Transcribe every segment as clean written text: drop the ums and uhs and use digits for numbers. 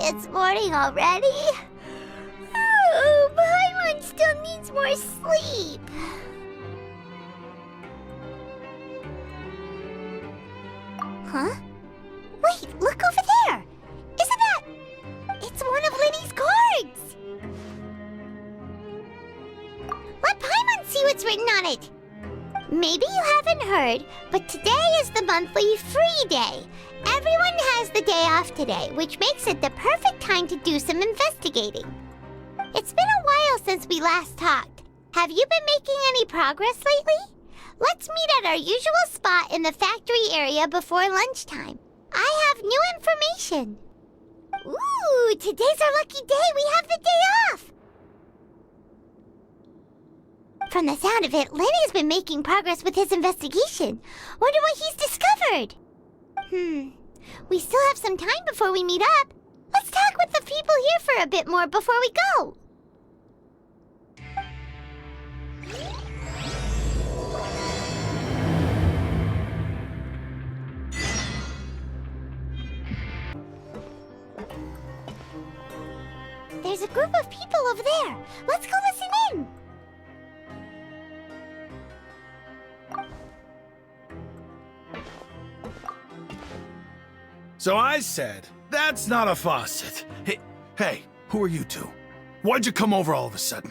It's morning already. Oh, Paimon still needs more sleep. Huh? Wait, look over there! Isn't that... It's one of Linny's cards! Let Paimon see what's written on it! Maybe you haven't heard, but today is the monthly free day. Everyone has the day off today, which makes it the perfect time to do some investigating. It's been a while since we last talked. Have you been making any progress lately? Let's meet at our usual spot in the factory area before lunchtime. I have new information. Ooh, today's our lucky day. We have the day off. From the sound of it, Lenny's been making progress with his investigation. Wonder what he's discovered. We still have some time before we meet up. Let's talk with the people here for a bit more before we go. There's a group of people over there. Let's go listen in. So I said, that's not a faucet. Hey, who are you two? Why'd you come over all of a sudden?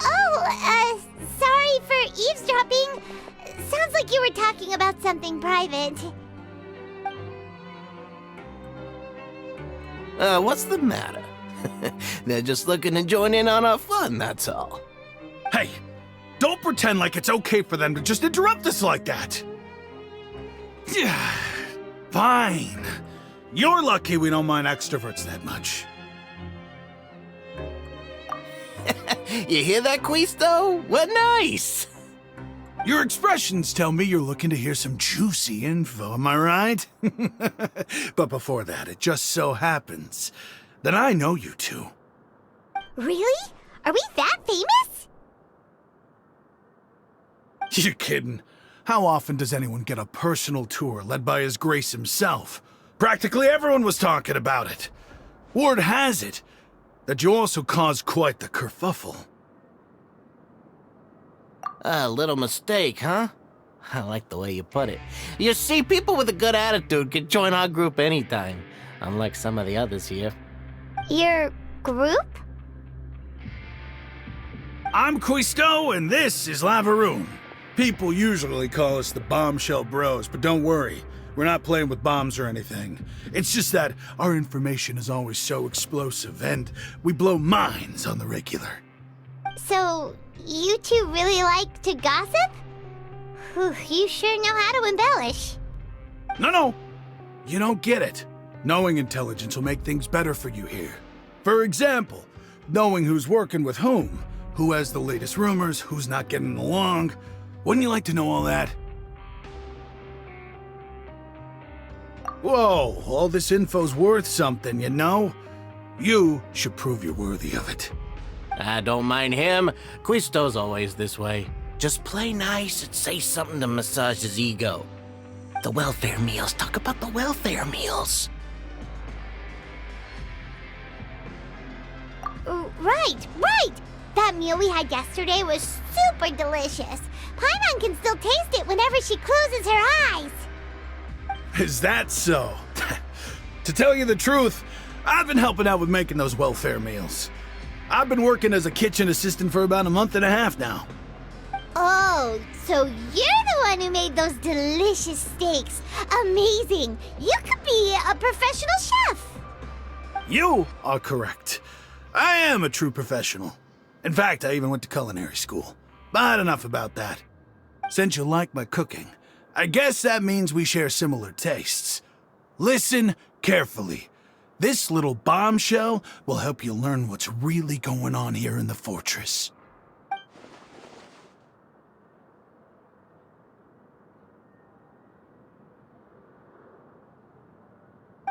Oh, sorry for eavesdropping. Sounds like you were talking about something private. What's the matter? They're just looking to join in on our fun, that's all. Hey, don't pretend like it's okay for them to just interrupt us like that. Yeah, fine. You're lucky we don't mind extroverts that much. You hear that, Quisto? What nice! Your expressions tell me you're looking to hear some juicy info, am I right? But before that, it just so happens that I know you two. Really? Are we that famous? You're kidding. How often does anyone get a personal tour led by His Grace himself? Practically everyone was talking about it. Word has it that you also caused quite the kerfuffle. A little mistake, huh? I like the way you put it. You see, people with a good attitude can join our group anytime, unlike some of the others here. Your group? I'm Quisto, and this is Lavaroon. People usually call us the Bombshell Bros, but don't worry. We're not playing with bombs or anything. It's just that our information is always so explosive, and we blow minds on the regular. So, you two really like to gossip? Whew, you sure know how to embellish. No. You don't get it. Knowing intelligence will make things better for you here. For example, knowing who's working with whom, who has the latest rumors, who's not getting along. Wouldn't you like to know all that? Whoa, all this info's worth something, you know? You should prove you're worthy of it. I don't mind him. Quisto's always this way. Just play nice and say something to massage his ego. The welfare meals. Talk about the welfare meals. Right! That meal we had yesterday was super delicious. Paimon can still taste it whenever she closes her eyes. Is that so? To tell you the truth, I've been helping out with making those welfare meals. I've been working as a kitchen assistant for about a month and a half now. Oh, so you're the one who made those delicious steaks. Amazing! You could be a professional chef. You are correct. I am a true professional. In fact, I even went to culinary school. But enough about that. Since you like my cooking, I guess that means we share similar tastes. Listen carefully. This little bombshell will help you learn what's really going on here in the fortress.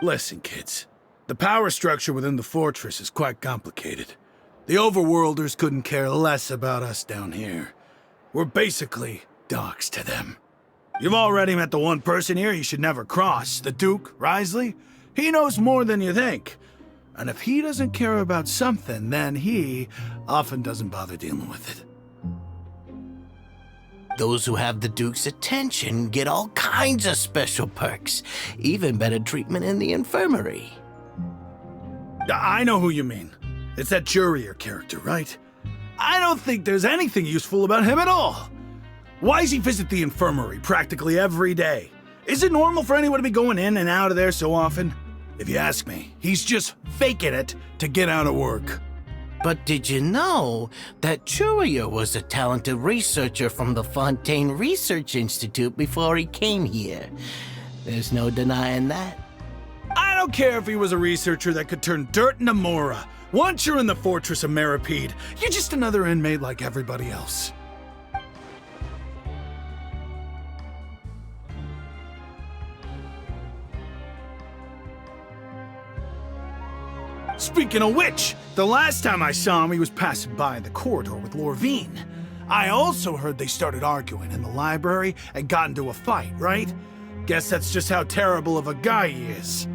Listen, kids. The power structure within the fortress is quite complicated. The overworlders couldn't care less about us down here. We're basically dogs to them. You've already met the one person here you should never cross, the Duke, Risley. He knows more than you think. And if he doesn't care about something, then he often doesn't bother dealing with it. Those who have the Duke's attention get all kinds of special perks, even better treatment in the infirmary. I know who you mean. It's that Jurier character, right? I don't think there's anything useful about him at all. Why does he visit the infirmary practically every day? Is it normal for anyone to be going in and out of there so often? If you ask me, he's just faking it to get out of work. But did you know that Jurier was a talented researcher from the Fontaine Research Institute before he came here? There's no denying that. I don't care if he was a researcher that could turn dirt into Mora. Once you're in the fortress of Meripede, you're just another inmate like everybody else. Speaking of which, the last time I saw him, he was passing by the corridor with Lorvine. I also heard they started arguing in the library and got into a fight, right? Guess that's just how terrible of a guy he is.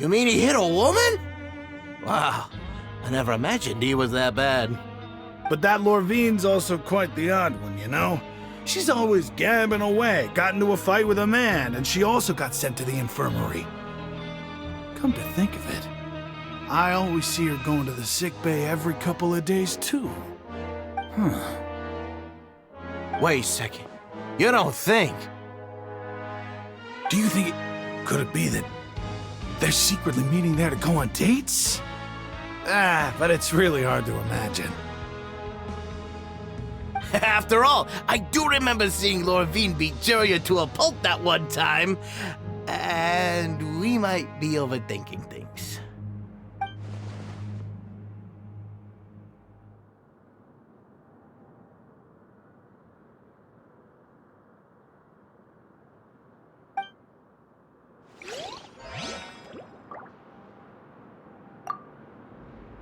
You mean he hit a woman? Wow, I never imagined he was that bad. But that Lorvine's also quite the odd one, you know? She's always gabbing away, got into a fight with a man, and she also got sent to the infirmary. Come to think of it, I always see her going to the sick bay every couple of days, too. Huh. Wait a second. You don't think? Do you think could it be that they're secretly meeting there to go on dates? But it's really hard to imagine. After all, I do remember seeing Lorvine beat Jurier to a pulp that one time. And we might be overthinking things.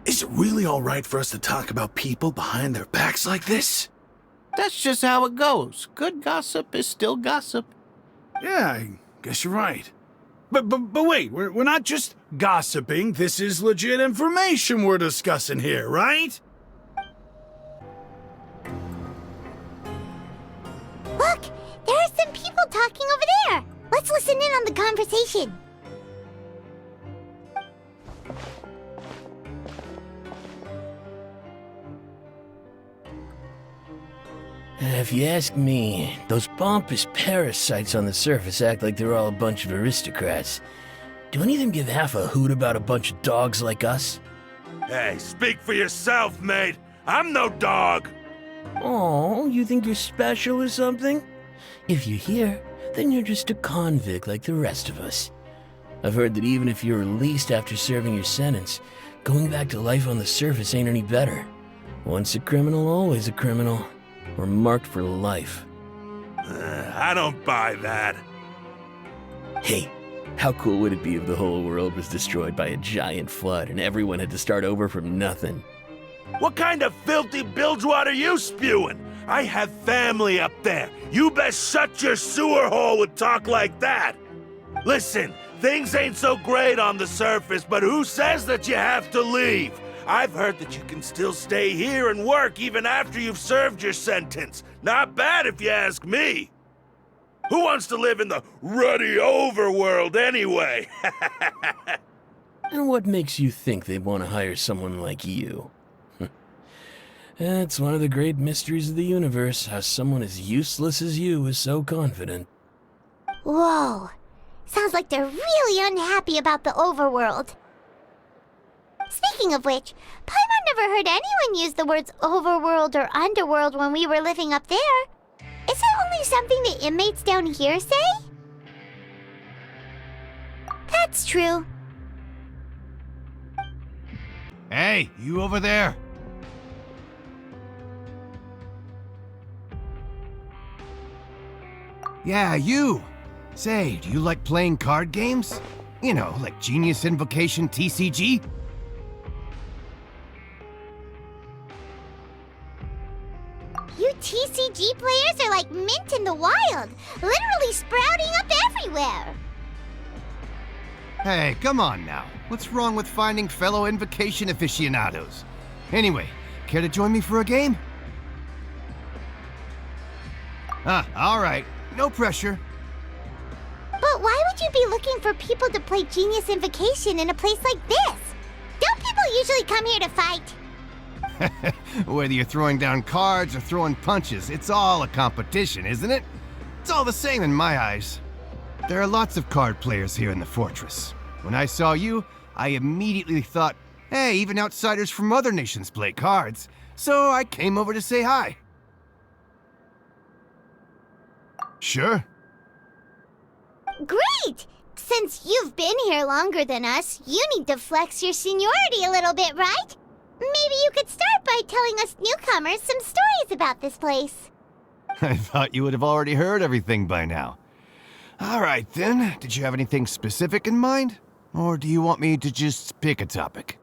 Is it really all right for us to talk about people behind their backs like this? That's just how it goes. Good gossip is still gossip. Yeah, I guess you're right. But wait, we're not just gossiping. This is legit information we're discussing here, right? Look, there are some people talking over there. Let's listen in on the conversation. If you ask me, those pompous parasites on the surface act like they're all a bunch of aristocrats. Do any of them give half a hoot about a bunch of dogs like us? Hey, speak for yourself, mate. I'm no dog. Oh, you think you're special or something? If you're here, then you're just a convict like the rest of us. I've heard that even if you're released after serving your sentence, going back to life on the surface ain't any better. Once a criminal, always a criminal. We're marked for life. I don't buy that. Hey, how cool would it be if the whole world was destroyed by a giant flood and everyone had to start over from nothing? What kind of filthy bilgewater are you spewing? I have family up there. You best shut your sewer hole with talk like that. Listen, things ain't so great on the surface, but who says that you have to leave? I've heard that you can still stay here and work even after you've served your sentence. Not bad if you ask me. Who wants to live in the ruddy overworld anyway? And what makes you think they want to hire someone like you? It's one of the great mysteries of the universe, how someone as useless as you is so confident. Whoa. Sounds like they're really unhappy about the overworld. Speaking of which, Paimon never heard anyone use the words overworld or underworld when we were living up there. Is it only something the inmates down here say? That's true. Hey, you over there? Yeah, you. Say, do you like playing card games? You know, like Genius Invocation TCG? You TCG RNG players are like mint in the wild, literally sprouting up everywhere. Hey, come on now. What's wrong with finding fellow invocation aficionados? Anyway, care to join me for a game? All right. No pressure. But why would you be looking for people to play Genius Invocation in a place like this? Don't people usually come here to fight? Whether you're throwing down cards or throwing punches, it's all a competition, isn't it? It's all the same in my eyes. There are lots of card players here in the fortress. When I saw you, I immediately thought, hey, even outsiders from other nations play cards. So I came over to say hi. Sure. Great! Since you've been here longer than us, you need to flex your seniority a little bit, right? Maybe you could start by telling us newcomers some stories about this place. I thought you would have already heard everything by now. All right, then. Did you have anything specific in mind? Or do you want me to just pick a topic?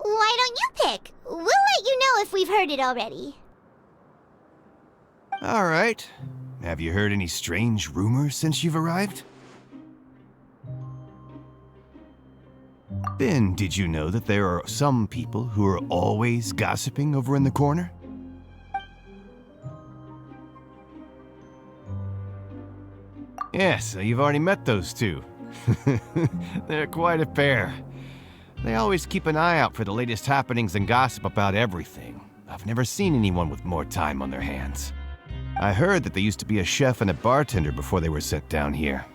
Why don't you pick? We'll let you know if we've heard it already. All right. Have you heard any strange rumors since you've arrived? Ben, did you know that there are some people who are always gossiping over in the corner? Yes, you've already met those two. They're quite a pair. They always keep an eye out for the latest happenings and gossip about everything. I've never seen anyone with more time on their hands. I heard that they used to be a chef and a bartender before they were sent down here.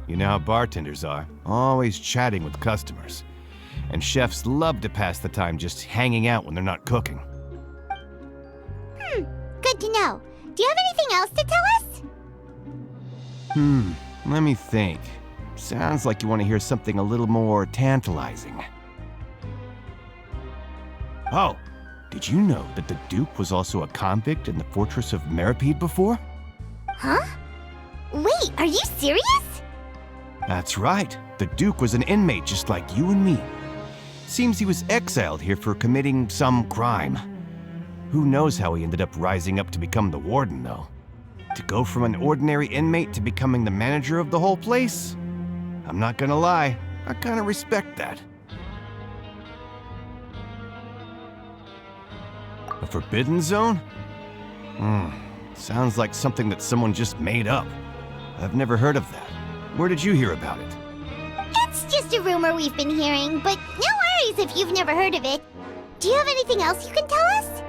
You know how bartenders are, always chatting with customers. And chefs love to pass the time just hanging out when they're not cooking. Good to know. Do you have anything else to tell us? Let me think. Sounds like you want to hear something a little more tantalizing. Oh, did you know that the Duke was also a convict in the fortress of Meripede before? Huh? Wait, are you serious? That's right. The Duke was an inmate just like you and me. Seems he was exiled here for committing some crime. Who knows how he ended up rising up to become the warden, though? To go from an ordinary inmate to becoming the manager of the whole place? I'm not gonna lie, I kinda respect that. A forbidden zone? Sounds like something that someone just made up. I've never heard of that. Where did you hear about it? It's just a rumor we've been hearing, but no worries if you've never heard of it. Do you have anything else you can tell us?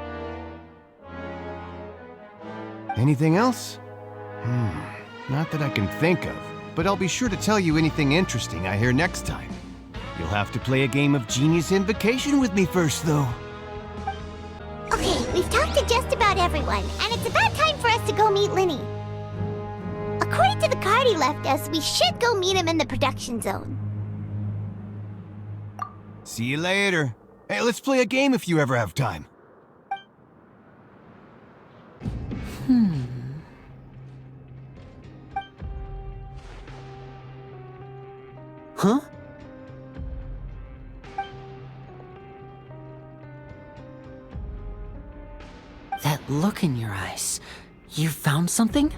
Anything else? Not that I can think of, but I'll be sure to tell you anything interesting I hear next time. You'll have to play a game of Genius Invocation with me first, though. Okay, we've talked to just about everyone, and it's about time for us to go meet Linny. According to the card he left us, we should go meet him in the production zone. See you later. Hey, let's play a game if you ever have time. Huh? That look in your eyes. You found something?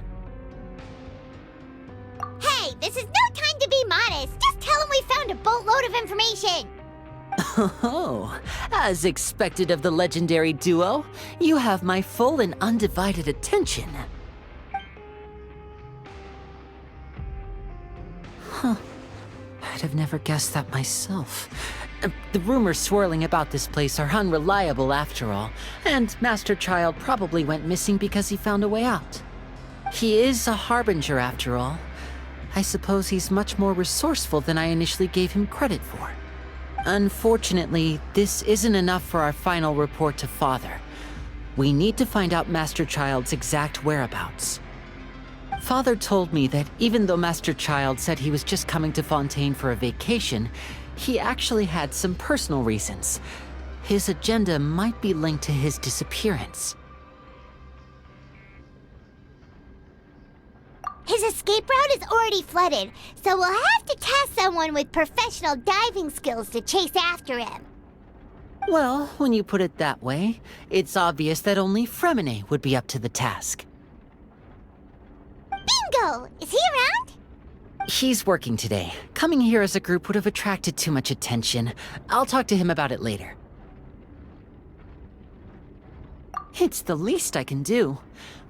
Hey, this is no time to be modest. Just tell him we found a boatload of information. Oh, as expected of the legendary duo, you have my full and undivided attention. Huh. I'd have never guessed that myself. The rumors swirling about this place are unreliable after all, and Master Child probably went missing because he found a way out. He is a harbinger after all. I suppose he's much more resourceful than I initially gave him credit for. Unfortunately, this isn't enough for our final report to Father. We need to find out Master Child's exact whereabouts. Father told me that even though Master Child said he was just coming to Fontaine for a vacation, he actually had some personal reasons. His agenda might be linked to his disappearance. His escape route is already flooded, so we'll have to task someone with professional diving skills to chase after him. Well, when you put it that way, it's obvious that only Fremine would be up to the task. Quisto! Is he around? He's working today. Coming here as a group would have attracted too much attention. I'll talk to him about it later. It's the least I can do.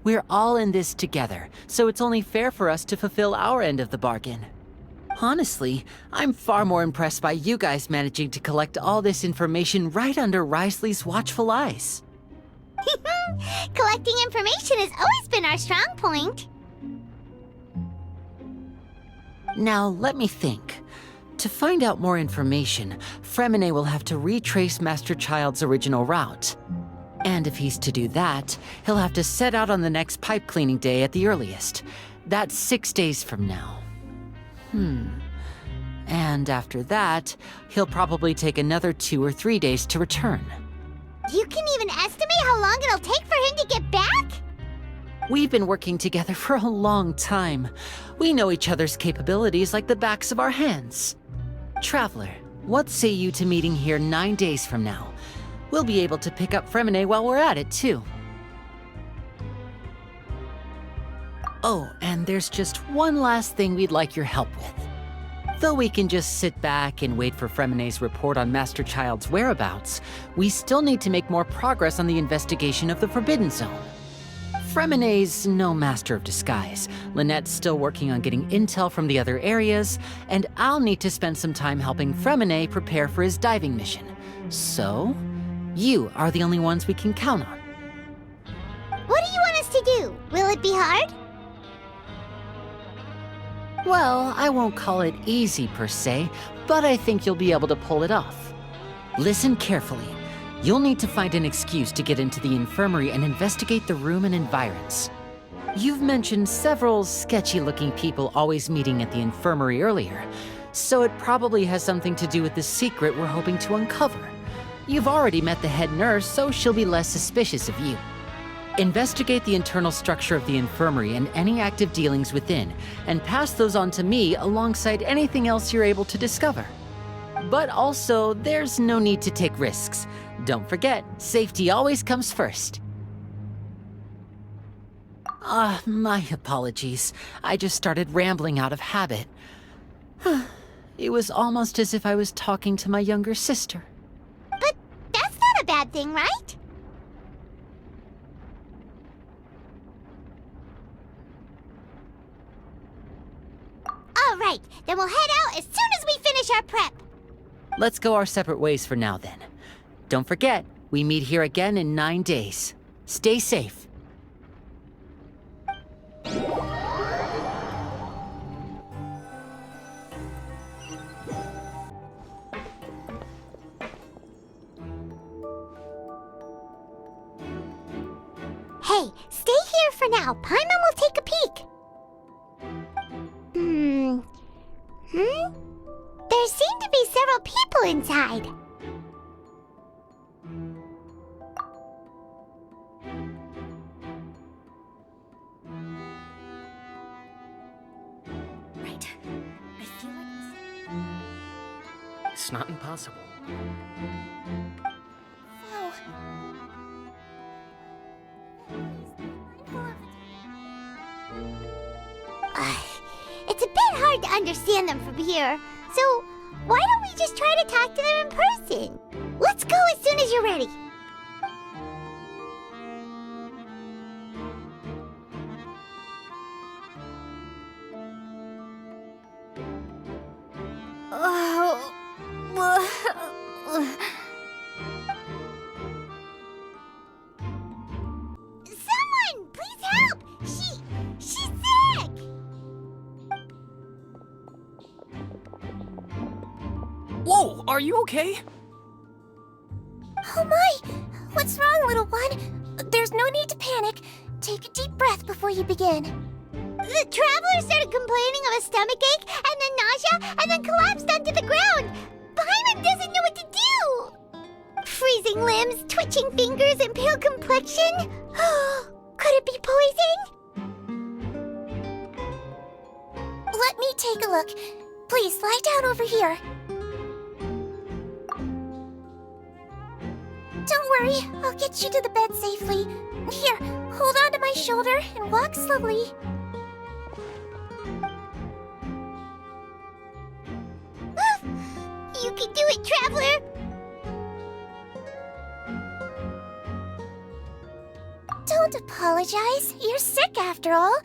We're all in this together, so it's only fair for us to fulfill our end of the bargain. Honestly, I'm far more impressed by you guys managing to collect all this information right under Risley's watchful eyes. Collecting information has always been our strong point. Now, let me think. To find out more information, Fremine will have to retrace Master Child's original route. And if he's to do that, he'll have to set out on the next pipe cleaning day at the earliest. That's 6 days from now. And after that, he'll probably take another 2 or 3 days to return. You can even estimate how long it'll take for him to get back? We've been working together for a long time. We know each other's capabilities like the backs of our hands. Traveler, what say you to meeting here 9 days from now? We'll be able to pick up Fremine while we're at it, too. Oh, and there's just one last thing we'd like your help with. Though we can just sit back and wait for Fremine's report on Master Child's whereabouts, we still need to make more progress on the investigation of the Forbidden Zone. Fremine's no master of disguise. Lynette's still working on getting intel from the other areas, and I'll need to spend some time helping Fremine prepare for his diving mission. So, you are the only ones we can count on. What do you want us to do? Will it be hard? Well, I won't call it easy per se, but I think you'll be able to pull it off. Listen carefully. You'll need to find an excuse to get into the infirmary and investigate the room and environs. You've mentioned several sketchy-looking people always meeting at the infirmary earlier, so it probably has something to do with the secret we're hoping to uncover. You've already met the head nurse, so she'll be less suspicious of you. Investigate the internal structure of the infirmary and any active dealings within, and pass those on to me alongside anything else you're able to discover. But also, there's no need to take risks. Don't forget, safety always comes first. My apologies. I just started rambling out of habit. It was almost as if I was talking to my younger sister. But that's not a bad thing, right? All right, then we'll head out as soon as we finish our prep. Let's go our separate ways for now, then. Don't forget, we meet here again in 9 days. Stay safe. Hey, stay here for now. Paimon will take a peek. There seem to be several people inside. Right. I feel like It's not impossible. Oh. It's a bit hard to understand them from here, so why don't we just try to talk to them in person? Let's go as soon as you're ready. Someone, please help! She's sick! Whoa, are you okay? Oh my! What's wrong, little one? There's no need to panic. Take a deep breath before you begin. The traveler started complaining of a stomachache, and then nausea, and then collapsed onto the ground. Paimon doesn't know what to do. Freezing limbs, twitching fingers, and pale complexion? Could it be poison? Let me take a look. Please, lie down over here. Don't worry, I'll get you to the bed safely. Here, hold on to my shoulder and walk slowly. You can do it, Traveler! Don't apologize. You're sick after all.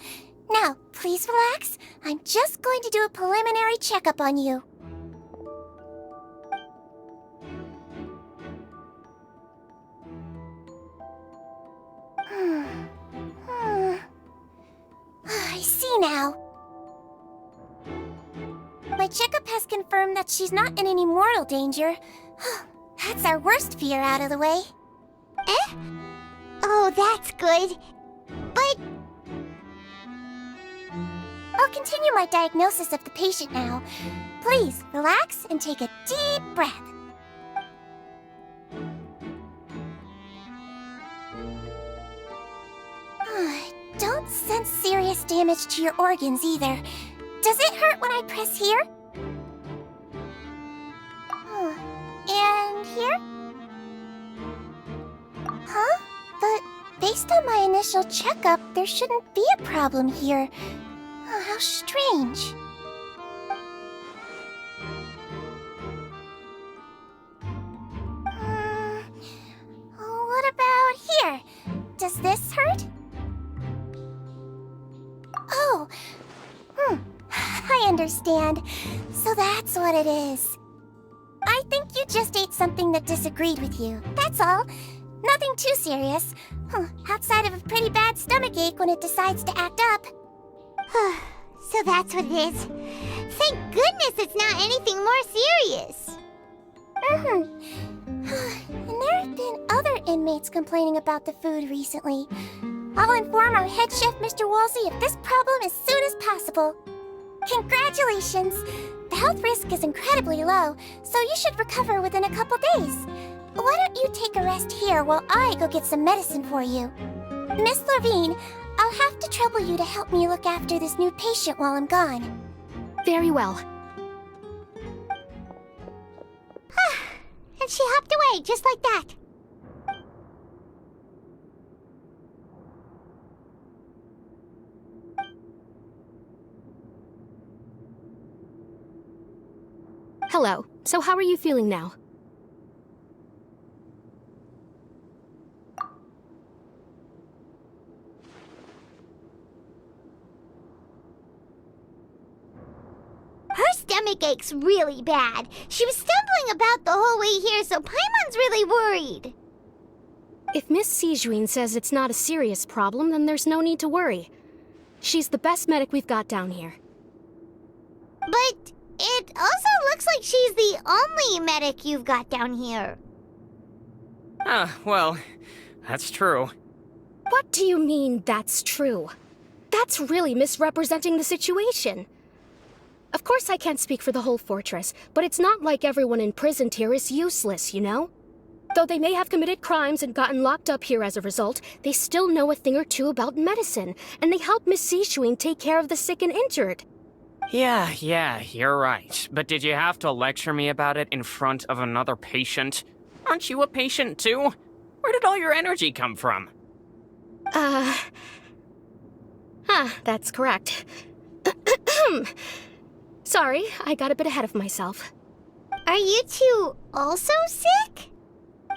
Now, please relax. I'm just going to do a preliminary checkup on you. I see now. My checkup has confirmed that she's not in any mortal danger. That's our worst fear out of the way. Eh? Oh, that's good. But... I'll continue my diagnosis of the patient now. Please, relax and take a deep breath. Don't sense serious damage to your organs either. Does it hurt when I press here? And here? Huh? But based on my initial checkup, there shouldn't be a problem here. Oh, how strange. What about here? Does this hurt? Oh, I understand. So that's what it is. I think you just ate something that disagreed with you. That's all. Nothing too serious. Outside of a pretty bad stomachache when it decides to act up. So that's what it is. Thank goodness it's not anything more serious. And there have been other inmates complaining about the food recently. I'll inform our head chef, Mr. Woolsey, of this problem as soon as possible. Congratulations! The health risk is incredibly low, so you should recover within a couple days. Why don't you take a rest here while I go get some medicine for you? Miss Levine, I'll have to trouble you to help me look after this new patient while I'm gone. Very well. And she hopped away just like that. Hello. So how are you feeling now? Her stomach ache's really bad. She was stumbling about the whole way here, so Paimon's really worried. If Miss Sijuin says it's not a serious problem, then there's no need to worry. She's the best medic we've got down here. But it also looks like she's the only medic you've got down here. Well, that's true. What do you mean, that's true? That's really misrepresenting the situation. Of course I can't speak for the whole fortress, but it's not like everyone imprisoned here is useless, you know? Though they may have committed crimes and gotten locked up here as a result, they still know a thing or two about medicine, and they help Miss Sijuin take care of the sick and injured. Yeah, you're right. But did you have to lecture me about it in front of another patient? Aren't you a patient too? Where did all your energy come from? That's correct. Sorry, I got a bit ahead of myself. Are you two also sick?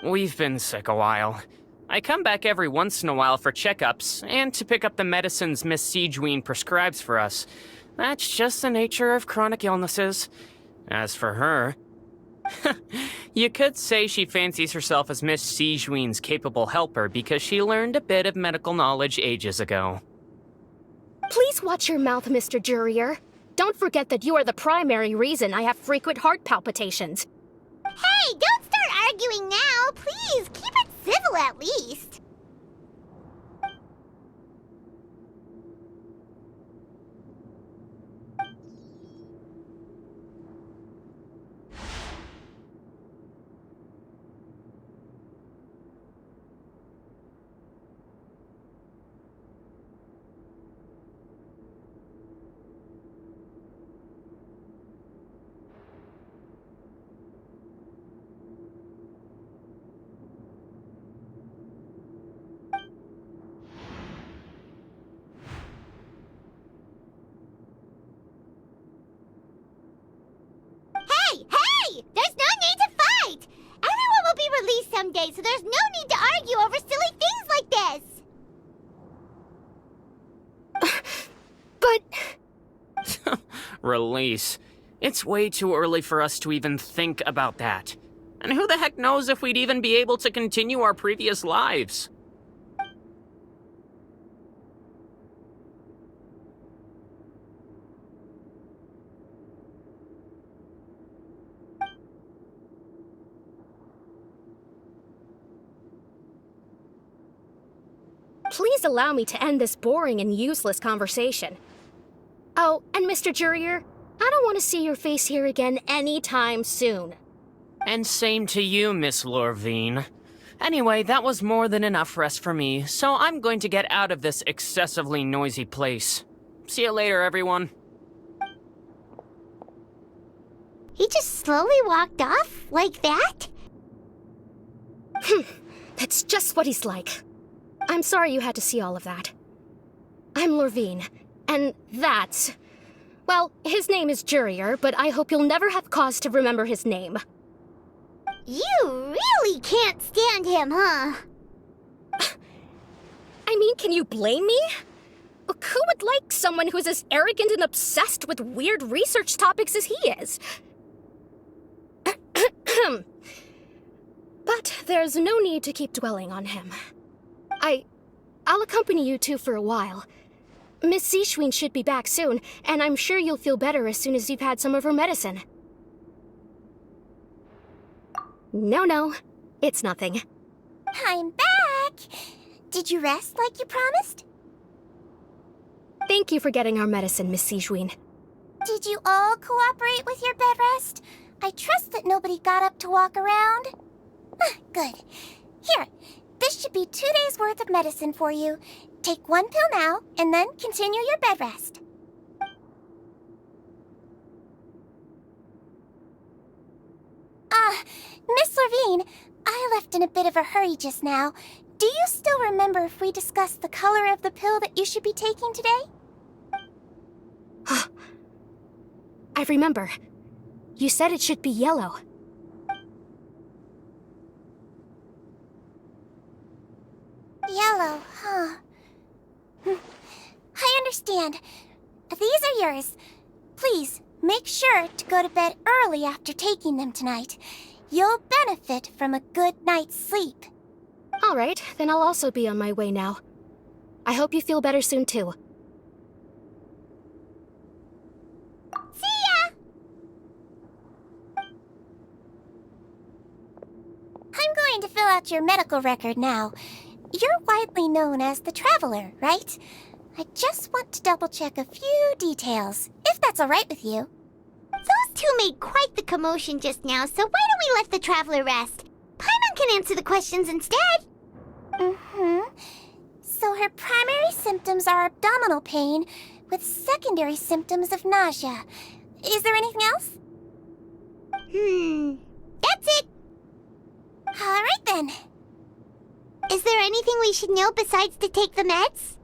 We've been sick a while. I come back every once in a while for checkups, and to pick up the medicines Miss Sijuin prescribes for us. That's just the nature of chronic illnesses. As for her... you could say she fancies herself as Miss Sijuin's capable helper because she learned a bit of medical knowledge ages ago. Please watch your mouth, Mr. Jurier. Don't forget that you are the primary reason I have frequent heart palpitations. Hey, don't start arguing now! Please, keep it civil at least. someday, so there's no need to argue over silly things like this. But... Release. It's way too early for us to even think about that. And who the heck knows if we'd even be able to continue our previous lives? Please allow me to end this boring and useless conversation. Oh, and Mr. Jurier, I don't want to see your face here again anytime soon. And same to you, Miss Lorvine. Anyway, that was more than enough rest for me, so I'm going to get out of this excessively noisy place. See you later, everyone. He just slowly walked off like that? That's just what he's like. I'm sorry you had to see all of that. I'm Lorvine, and that's... Well, his name is Jurier, but I hope you'll never have cause to remember his name. You really can't stand him, huh? I mean, can you blame me? Who would like someone who's as arrogant and obsessed with weird research topics as he is? But there's no need to keep dwelling on him. I'll accompany you two for a while. Miss Seashween should be back soon, and I'm sure you'll feel better as soon as you've had some of her medicine. No, it's nothing. I'm back! Did you rest like you promised? Thank you for getting our medicine, Miss Seashween. Did you all cooperate with your bed rest? I trust that nobody got up to walk around. Good. Here, this should be 2 days' worth of medicine for you. Take 1 pill now, and then continue your bed rest. Miss Lorvine, I left in a bit of a hurry just now. Do you still remember if we discussed the color of the pill that you should be taking today? I remember. You said it should be yellow. Yellow, huh? I understand. These are yours. Please, make sure to go to bed early after taking them tonight. You'll benefit from a good night's sleep. All right, then I'll also be on my way now. I hope you feel better soon, too. See ya! I'm going to fill out your medical record now. You're widely known as the Traveler, right? I just want to double-check a few details, if that's all right with you. Those two made quite the commotion just now, so why don't we let the Traveler rest? Paimon can answer the questions instead. So her primary symptoms are abdominal pain, with secondary symptoms of nausea. Is there anything else? That's it. All right then. Is there anything we should know besides to take the meds?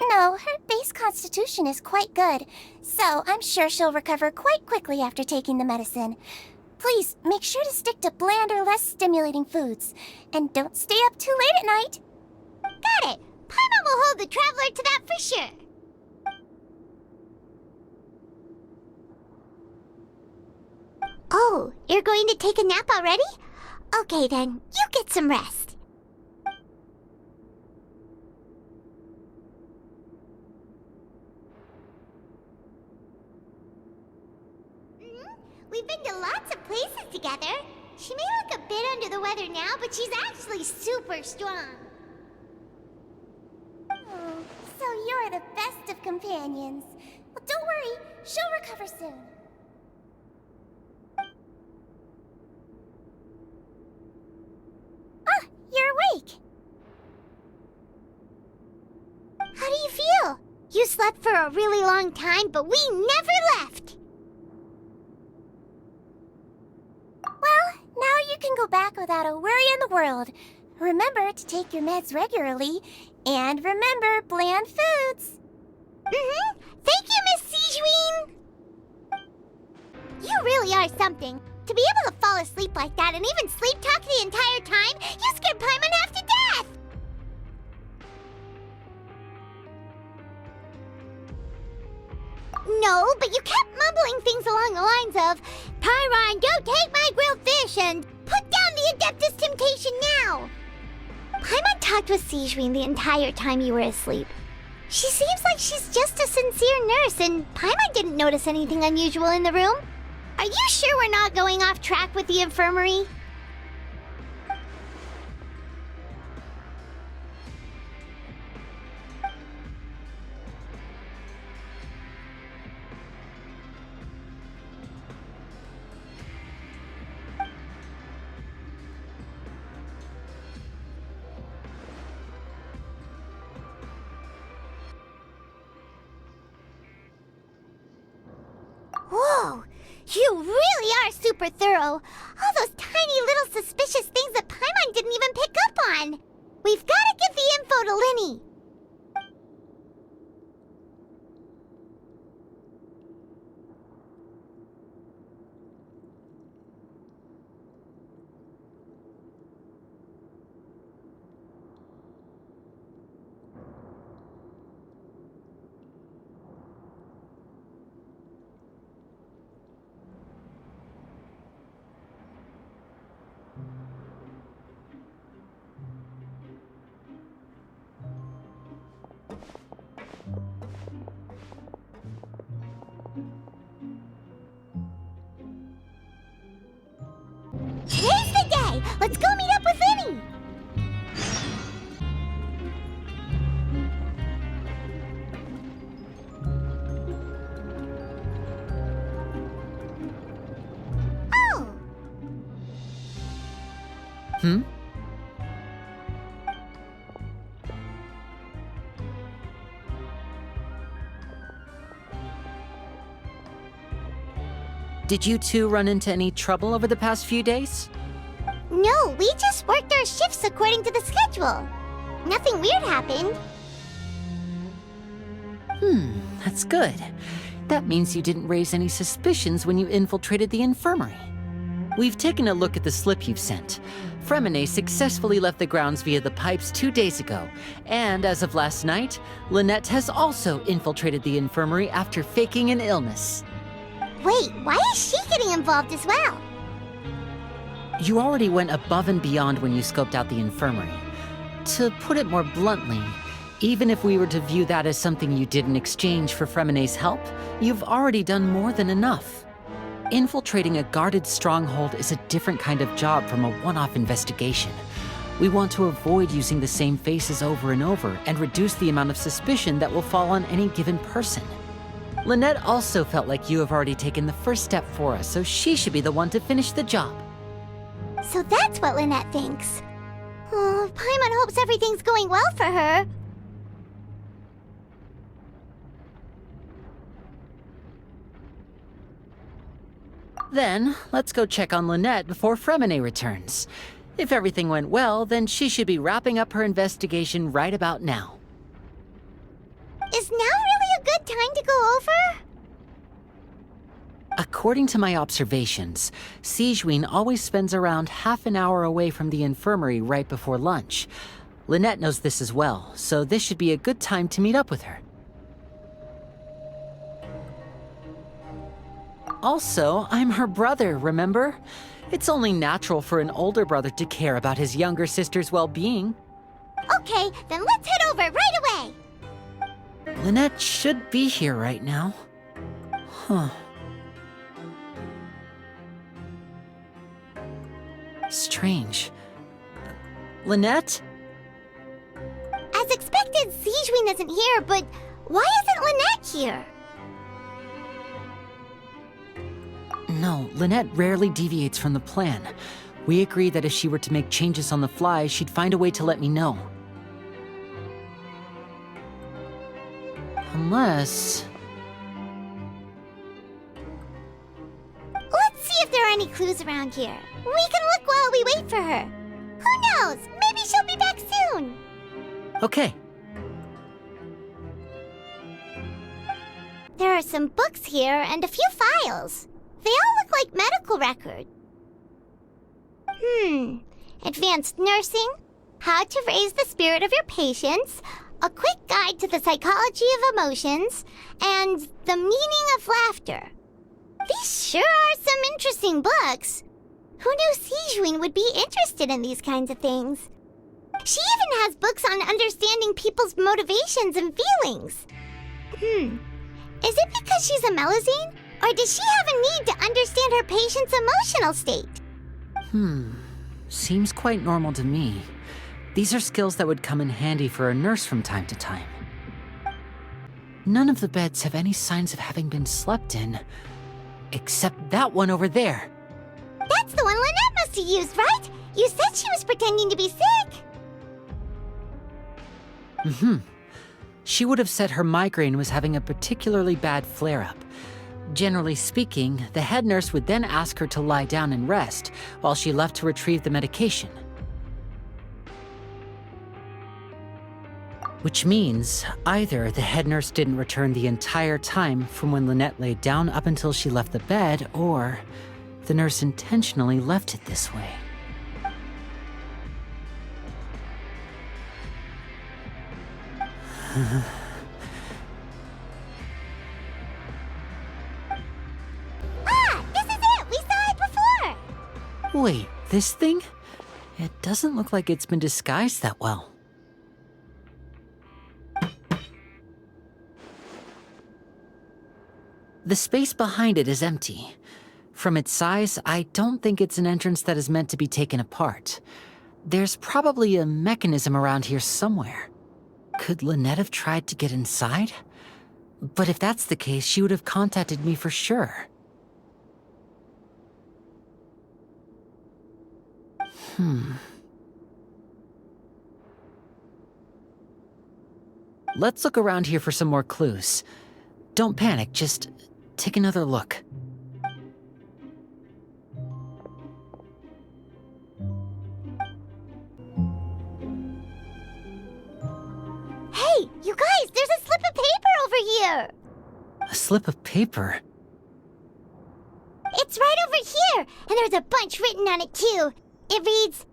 No, her base constitution is quite good, so I'm sure she'll recover quite quickly after taking the medicine. Please, make sure to stick to bland or less stimulating foods, and don't stay up too late at night. Got it. Paimon will hold the Traveler to that for sure. Oh, you're going to take a nap already? Okay then, you get some rest. We've been to lots of places together. She may look a bit under the weather now, but she's actually super strong. Oh, so you're the best of companions. Well, don't worry, she'll recover soon. Ah, you're awake. How do you feel? You slept for a really long time, but we never left. Well, now you can go back without a worry in the world. Remember to take your meds regularly, and remember bland foods. Thank you, Miss Seashween. You really are something. To be able to fall asleep like that and even sleep talk the entire time, you scared Paimon half to death! No, but you kept mumbling things along the lines of, Pyron, don't take my grilled fish, and put down the Adeptus Temptation now! Paimon talked with Sigewinne the entire time you were asleep. She seems like she's just a sincere nurse, and Paimon didn't notice anything unusual in the room. Are you sure we're not going off track with the infirmary? Whoa! You really are super thorough! All those tiny little suspicious things that Paimon didn't even pick up on! We've gotta give the info to Linny! Today's the day! Let's go meet up with Linny! Oh! Did you two run into any trouble over the past few days? No, we just worked our shifts according to the schedule. Nothing weird happened. That's good. That means you didn't raise any suspicions when you infiltrated the infirmary. We've taken a look at the slip you've sent. Fremine successfully left the grounds via the pipes 2 days ago, and as of last night, Lynette has also infiltrated the infirmary after faking an illness. Wait, why is she getting involved as well? You already went above and beyond when you scoped out the infirmary. To put it more bluntly, even if we were to view that as something you did in exchange for Fremine's help, you've already done more than enough. Infiltrating a guarded stronghold is a different kind of job from a one-off investigation. We want to avoid using the same faces over and over and reduce the amount of suspicion that will fall on any given person. Lynette also felt like you have already taken the first step for us, so she should be the one to finish the job. So that's what Lynette thinks. Oh, Paimon hopes everything's going well for her. Then, let's go check on Lynette before Fremine returns. If everything went well, then she should be wrapping up her investigation right about now. Is now really a good time to go over? According to my observations, Sigewinne always spends around half an hour away from the infirmary right before lunch. Lynette knows this as well, so this should be a good time to meet up with her. Also, I'm her brother, remember? It's only natural for an older brother to care about his younger sister's well-being. Okay, then let's head over right away! Lynette should be here right now. Huh. Strange. Lynette? As expected, Sigewinne isn't here, but why isn't Lynette here? No, Lynette rarely deviates from the plan. We agreed that if she were to make changes on the fly, she'd find a way to let me know. Unless... Let's see if there are any clues around here. We can look while we wait for her. Who knows? Maybe she'll be back soon. Okay. There are some books here and a few files. They all look like medical records. advanced nursing, how to raise the spirit of your patients, a quick guide to the psychology of emotions, and the meaning of laughter. These sure are some interesting books. Who knew Sijuin would be interested in these kinds of things? She even has books on understanding people's motivations and feelings. Is it because she's a Melusine? Or does she have a need to understand her patient's emotional state? Seems quite normal to me. These are skills that would come in handy for a nurse from time to time. None of the beds have any signs of having been slept in, except that one over there. That's the one Lynette must have used, right? You said she was pretending to be sick. She would have said her migraine was having a particularly bad flare-up. Generally speaking, the head nurse would then ask her to lie down and rest while she left to retrieve the medication. Which means either the head nurse didn't return the entire time from when Lynette laid down up until she left the bed, or the nurse intentionally left it this way. This is it! We saw it before! Wait, this thing? It doesn't look like it's been disguised that well. The space behind it is empty. From its size, I don't think it's an entrance that is meant to be taken apart. There's probably a mechanism around here somewhere. Could Lynette have tried to get inside? But if that's the case, she would have contacted me for sure. Let's look around here for some more clues. Don't panic, just take another look. Hey, you guys, there's a slip of paper over here! A slip of paper? It's right over here, and there's a bunch written on it too. It reads,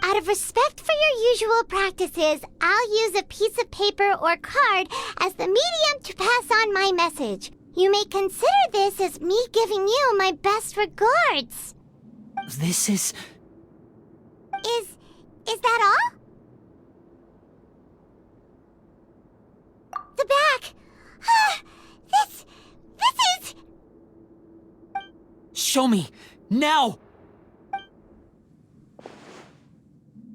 "Out of respect for your usual practices, I'll use a piece of paper or card as the medium to pass on my message. You may consider this as me giving you my best regards." This is... Is that all? The back! This is... Show me! Now!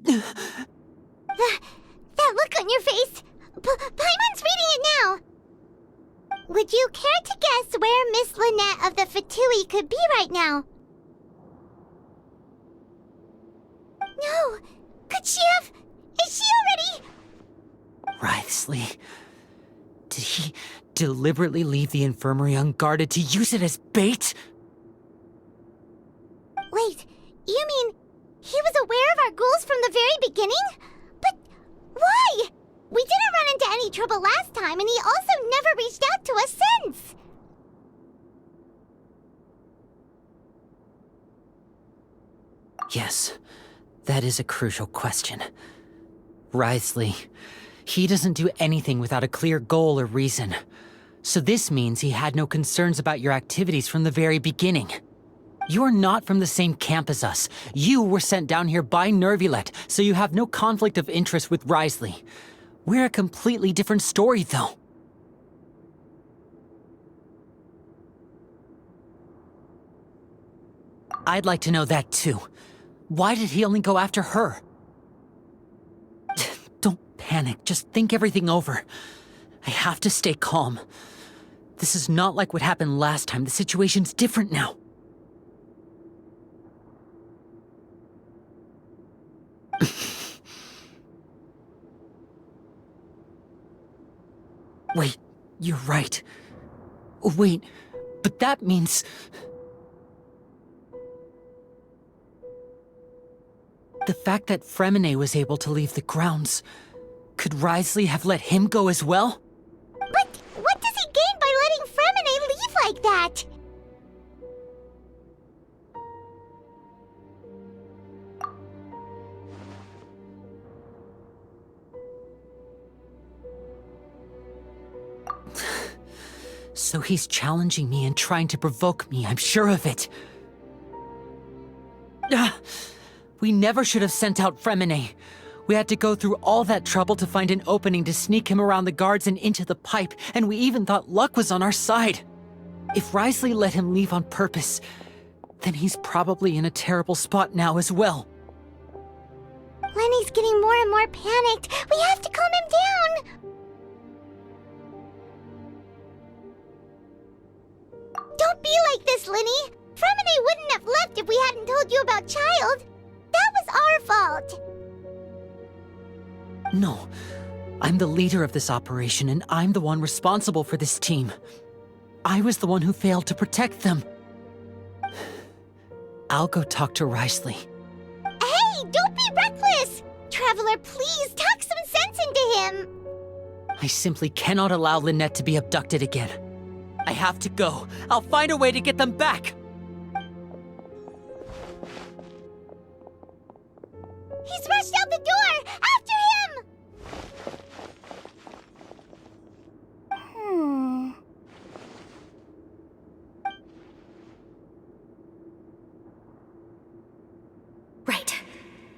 That look on your face! Paimon's reading it now! Would you care to guess where Miss Lynette of the Fatui could be right now? No! Could she have... Is she already... Wriothesley. Did he deliberately leave the infirmary unguarded to use it as bait? Wait, you mean he was aware of our goals from the very beginning? But why? We didn't run into any trouble last time, and he also never reached out to us since. Yes, that is a crucial question. Wriothesley, he doesn't do anything without a clear goal or reason. So this means he had no concerns about your activities from the very beginning. You're not from the same camp as us. You were sent down here by Nervulet, so you have no conflict of interest with Wriothesley. We're a completely different story, though. I'd like to know that, too. Why did he only go after her? Don't panic, just think everything over. I have to stay calm. This is not like what happened last time. The situation's different now. Wait, you're right. Wait, but that means... The fact that Fremine was able to leave the grounds, could Wriothesley have let him go as well? But what does he gain by letting Fremine leave like that? So he's challenging me and trying to provoke me, I'm sure of it. We never should have sent out Fremine. We had to go through all that trouble to find an opening to sneak him around the guards and into the pipe, and we even thought luck was on our side. If Wriothesley let him leave on purpose, then he's probably in a terrible spot now as well. Lenny's getting more and more panicked. We have to calm him down. Don't be like this, Lenny. Fremine wouldn't have left if we hadn't told you about Child. That was our fault. No. I'm the leader of this operation, and I'm the one responsible for this team. I was the one who failed to protect them. I'll go talk to Wriothesley. Hey, don't be reckless! Traveler, please talk some sense into him. I simply cannot allow Lynette to be abducted again. I have to go. I'll find a way to get them back. He's rushed out the door! After him! Right.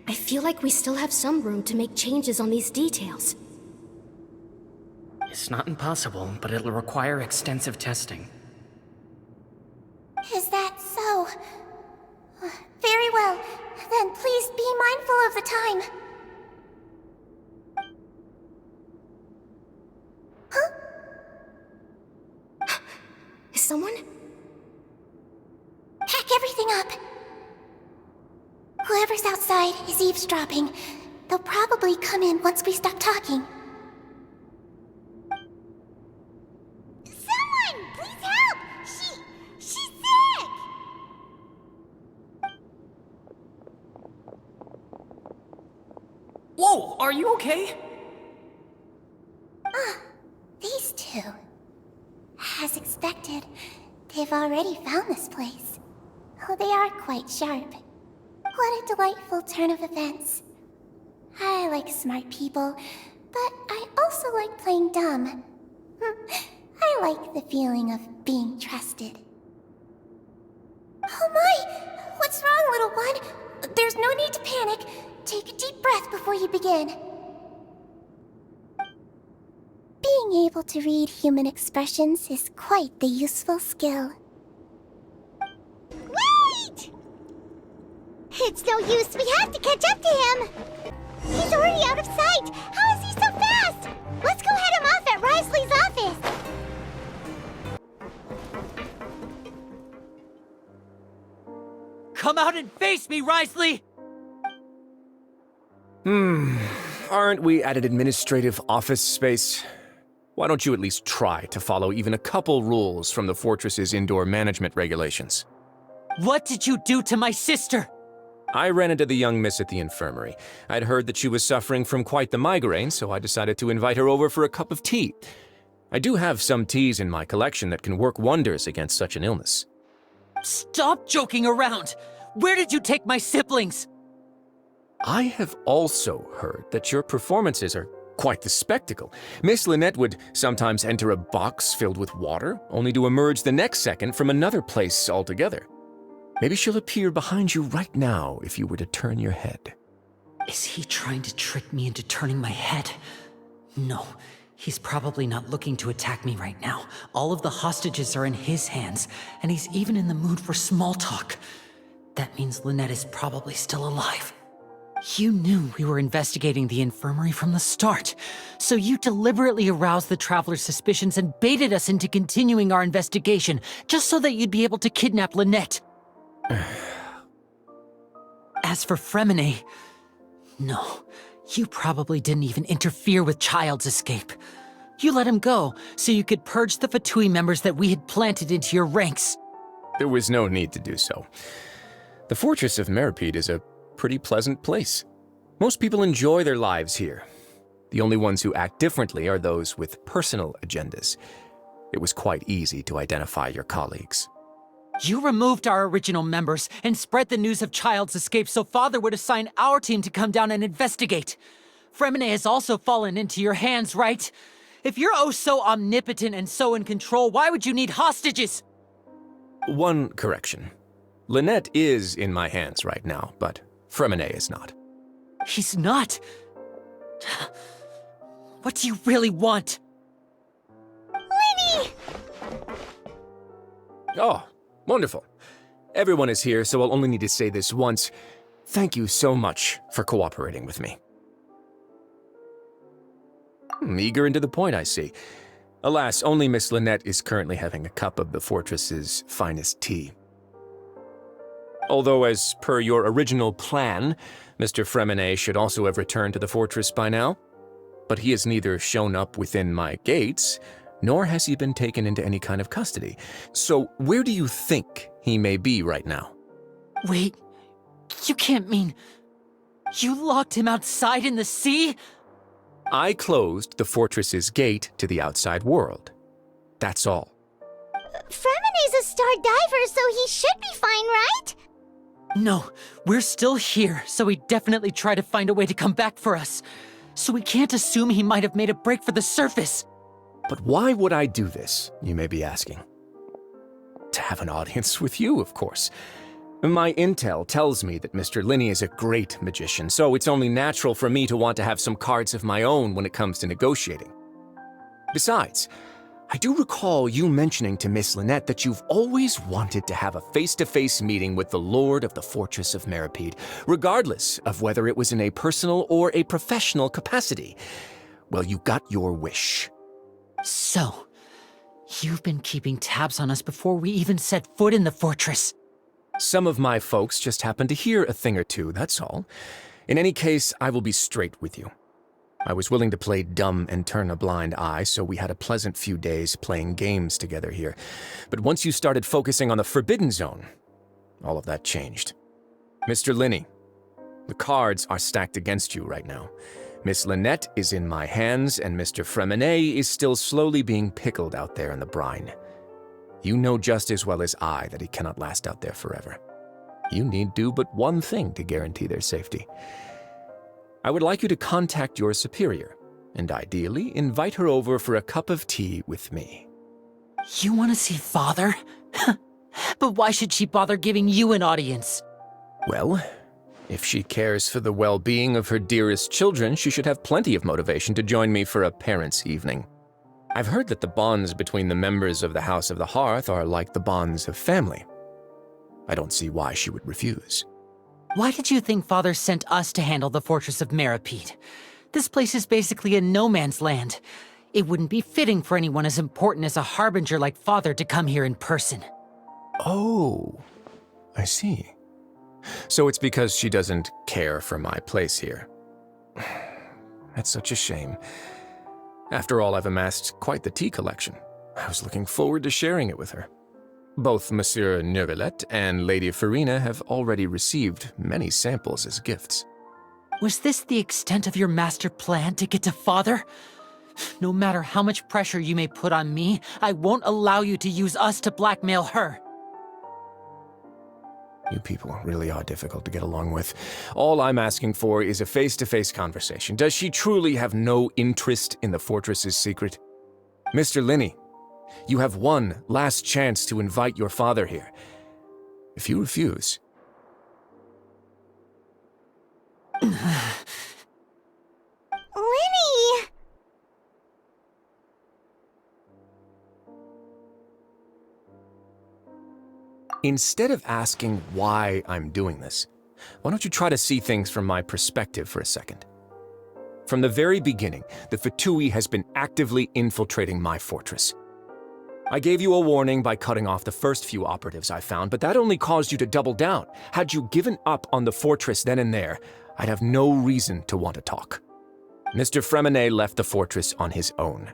I feel like we still have some room to make changes on these details. It's not impossible, but it'll require extensive testing. Is that so? Very well. Then please be mindful of the time. Huh? Is someone? Pack everything up. Whoever's outside is eavesdropping. They'll probably come in once we stop talking. Someone! Please help! She's sick! Whoa, are you okay? These two. As expected, they've already found this place. Oh, they are quite sharp. What a delightful turn of events. I like smart people, but I also like playing dumb. I like the feeling of being trusted. Oh my! What's wrong, little one? There's no need to panic. Take a deep breath before you begin. Being able to read human expressions is quite the useful skill. Wait! It's no use. We have to catch up to him. He's already out of sight. How is he so fast? Let's go head him off at Wriothesley's office. Come out and face me, Wriothesley! Aren't we at an administrative office space? Why don't you at least try to follow even a couple rules from the fortress's indoor management regulations? What did you do to my sister? I ran into the young miss at the infirmary. I'd heard that she was suffering from quite the migraine, so I decided to invite her over for a cup of tea. I do have some teas in my collection that can work wonders against such an illness. Stop joking around! Where did you take my siblings? I have also heard that your performances are quite the spectacle. Miss Lynette would sometimes enter a box filled with water, only to emerge the next second from another place altogether. Maybe she'll appear behind you right now if you were to turn your head. Is he trying to trick me into turning my head? No, he's probably not looking to attack me right now. All of the hostages are in his hands, and he's even in the mood for small talk. That means Lynette is probably still alive. You knew we were investigating the infirmary from the start, so you deliberately aroused the Traveler's suspicions and baited us into continuing our investigation, just so that you'd be able to kidnap Lynette. As for Fremine, no, you probably didn't even interfere with Child's escape. You let him go, so you could purge the Fatui members that we had planted into your ranks. There was no need to do so. The Fortress of Meripede is a pretty pleasant place. Most people enjoy their lives here. The only ones who act differently are those with personal agendas. It was quite easy to identify your colleagues. You removed our original members and spread the news of Child's escape so Father would assign our team to come down and investigate. Fremine has also fallen into your hands, right? If you're oh so omnipotent and so in control, why would you need hostages? One correction. Lynette is in my hands right now, but Fremine is not. He's not. What do you really want? Lenny! Oh, wonderful. Everyone is here, so I'll only need to say this once. Thank you so much for cooperating with me. Eager and to the point, I see. Alas, only Miss Lynette is currently having a cup of the fortress's finest tea. Although, as per your original plan, Mr. Fremine should also have returned to the fortress by now. But he has neither shown up within my gates, nor has he been taken into any kind of custody. So where do you think he may be right now? Wait, you can't mean... You locked him outside in the sea? I closed the fortress's gate to the outside world. That's all. Fremine's a star diver, so he should be fine, right? No, we're still here, so he definitely tried to find a way to come back for us. So we can't assume he might have made a break for the surface. But why would I do this, you may be asking? To have an audience with you, of course. My intel tells me that Mr. Linney is a great magician, so it's only natural for me to want to have some cards of my own when it comes to negotiating. Besides, I do recall you mentioning to Miss Lynette that you've always wanted to have a face-to-face meeting with the Lord of the Fortress of Meripede, regardless of whether it was in a personal or a professional capacity. Well, you got your wish. So, you've been keeping tabs on us before we even set foot in the fortress. Some of my folks just happened to hear a thing or two, that's all. In any case, I will be straight with you. I was willing to play dumb and turn a blind eye, so we had a pleasant few days playing games together here. But once you started focusing on the Forbidden Zone, all of that changed. Mr. Linney, the cards are stacked against you right now. Miss Lynette is in my hands, and Mr. Fremine is still slowly being pickled out there in the brine. You know just as well as I that he cannot last out there forever. You need do but one thing to guarantee their safety. I would like you to contact your superior, and ideally invite her over for a cup of tea with me. You want to see Father? But why should she bother giving you an audience? Well, if she cares for the well-being of her dearest children, she should have plenty of motivation to join me for a parents' evening. I've heard that the bonds between the members of the House of the Hearth are like the bonds of family. I don't see why she would refuse. Why did you think Father sent us to handle the Fortress of Meripede? This place is basically a no-man's land. It wouldn't be fitting for anyone as important as a harbinger like Father to come here in person. Oh, I see. So it's because she doesn't care for my place here. That's such a shame. After all, I've amassed quite the tea collection. I was looking forward to sharing it with her. Both Monsieur Neuvillette and Lady Farina have already received many samples as gifts. Was this the extent of your master plan to get to Father? No matter how much pressure you may put on me, I won't allow you to use us to blackmail her. You people really are difficult to get along with. All I'm asking for is a face-to-face conversation. Does she truly have no interest in the fortress's secret? Mr. Linney, you have one last chance to invite your father here. If you refuse... Lenny! Instead of asking why I'm doing this, why don't you try to see things from my perspective for a second? From the very beginning, the Fatui has been actively infiltrating my fortress. I gave you a warning by cutting off the first few operatives I found, but that only caused you to double down. Had you given up on the fortress then and there, I'd have no reason to want to talk. Mr. Fremine left the fortress on his own,